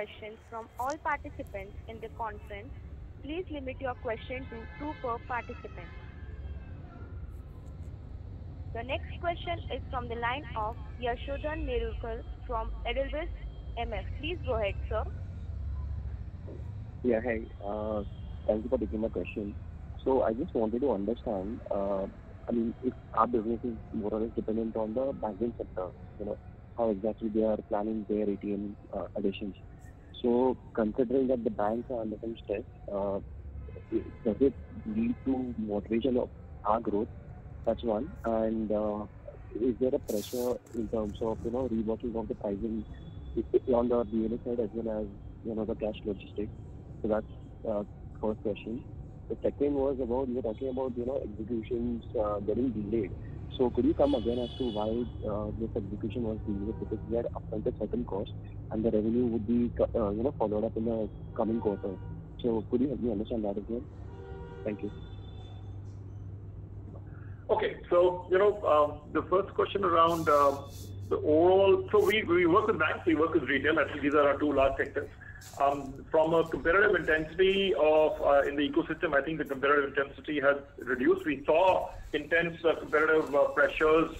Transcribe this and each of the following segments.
questions from all participants in the conference, please limit your question to two per participant. The next question is from the line of Yashodhan Nerurkar from Edelweiss MS. Please go ahead, sir. Yeah, hi. Thank you for taking my question. So I just wanted to understand, if our business is more or less dependent on the banking sector, how exactly they are planning their ATM additions. So considering that the banks are under some stress, does it lead to moderation of our growth? That's one. And is there a pressure in terms of, reworking of the pricing on the BLA side as well as, the cash logistics? So that's first question. The second was about, you were talking about, executions getting delayed. So could you come again as to why this execution was delayed? Because we had upfronted certain costs and the revenue would be, followed up in the coming quarter. So could you help me understand that again? Thank you. Okay, so the first question around the overall. So we work with banks, we work with retail. I think these are our two large sectors. From a competitive intensity of in the ecosystem, I think the competitive intensity has reduced. We saw intense competitive pressures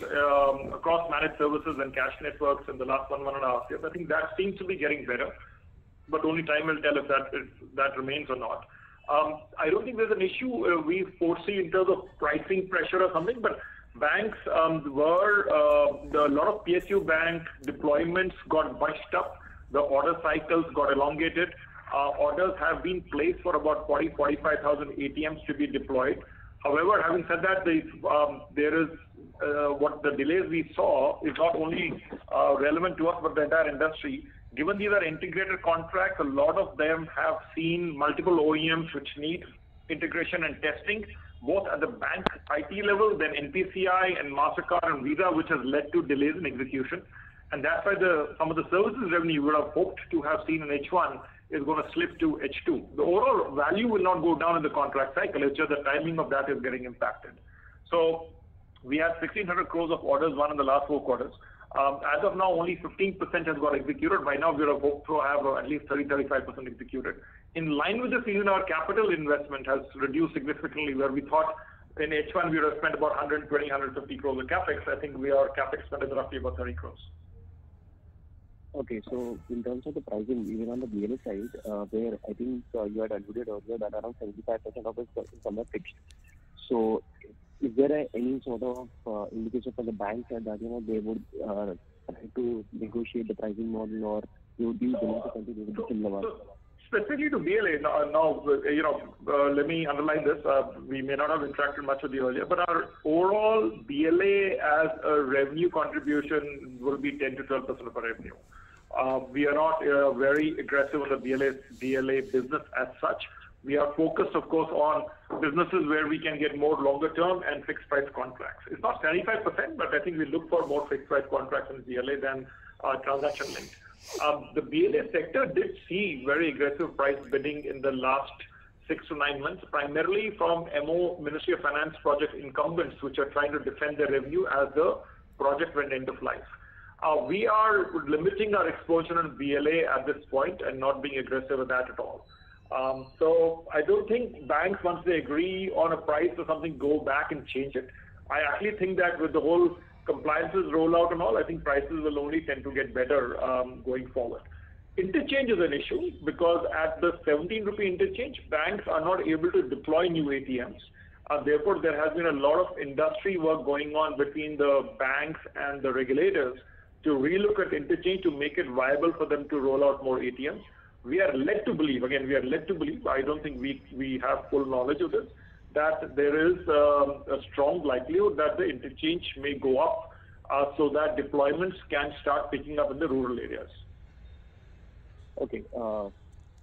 across managed services and cash networks in the last 1.5 years. I think that seems to be getting better, but only time will tell if that remains or not. I don't think there's an issue we foresee in terms of pricing pressure or something, but banks a lot of PSU bank deployments got bunched up. The order cycles got elongated. Orders have been placed for about 45,000 ATMs to be deployed. However, having said that, there is what the delays we saw is not only relevant to us but the entire industry. Given these are integrated contracts, a lot of them have seen multiple OEMs which need integration and testing, both at the bank IT level, then NPCI and MasterCard and Visa, which has led to delays in execution. And that's why some of the services revenue you would have hoped to have seen in H1 is going to slip to H2. The overall value will not go down in the contract cycle. It's just the timing of that is getting impacted. So we had 1,600 crores of orders won in the last 4 quarters. As of now, only 15% has got executed. By now, we are hoped to have at least 30-35% executed. In line with this, even our capital investment has reduced significantly, where we thought in H1 we would have spent about 120-150 crores of capex. I think our capex spend is roughly about 30 crores. Okay, so in terms of the pricing, even on the BLA side, where I think you had alluded earlier that around 75% of it is somewhat fixed. So is there any sort of indication from the bank that they would try to negotiate the pricing model, or they would be willing to continue with the similar one? Specifically to BLA, now let me underline this. We may not have interacted much with you earlier, but our overall BLA as a revenue contribution will be 10 to 12% of our revenue. We are not very aggressive on the BLA business as such. We are focused, of course, on businesses where we can get more longer term and fixed price contracts. It's not 75%, but I think we look for more fixed price contracts in BLA than transaction linked. The BLA sector did see very aggressive price bidding in the last 6 to 9 months, primarily from Ministry of Finance project incumbents, which are trying to defend their revenue as the project went end of life. We are limiting our exposure on BLA at this point and not being aggressive with that at all. So I don't think banks, once they agree on a price or something, go back and change it. I actually think that with the whole compliances rollout and all, I think prices will only tend to get better going forward. Interchange is an issue because at the 17 rupee interchange, banks are not able to deploy new ATMs. Therefore, there has been a lot of industry work going on between the banks and the regulators to relook at interchange to make it viable for them to roll out more ATMs. We are led to believe, I don't think we have full knowledge of this, that there is a strong likelihood that the interchange may go up so that deployments can start picking up in the rural areas. Okay,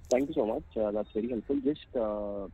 thank you so much. That's very helpful. Just to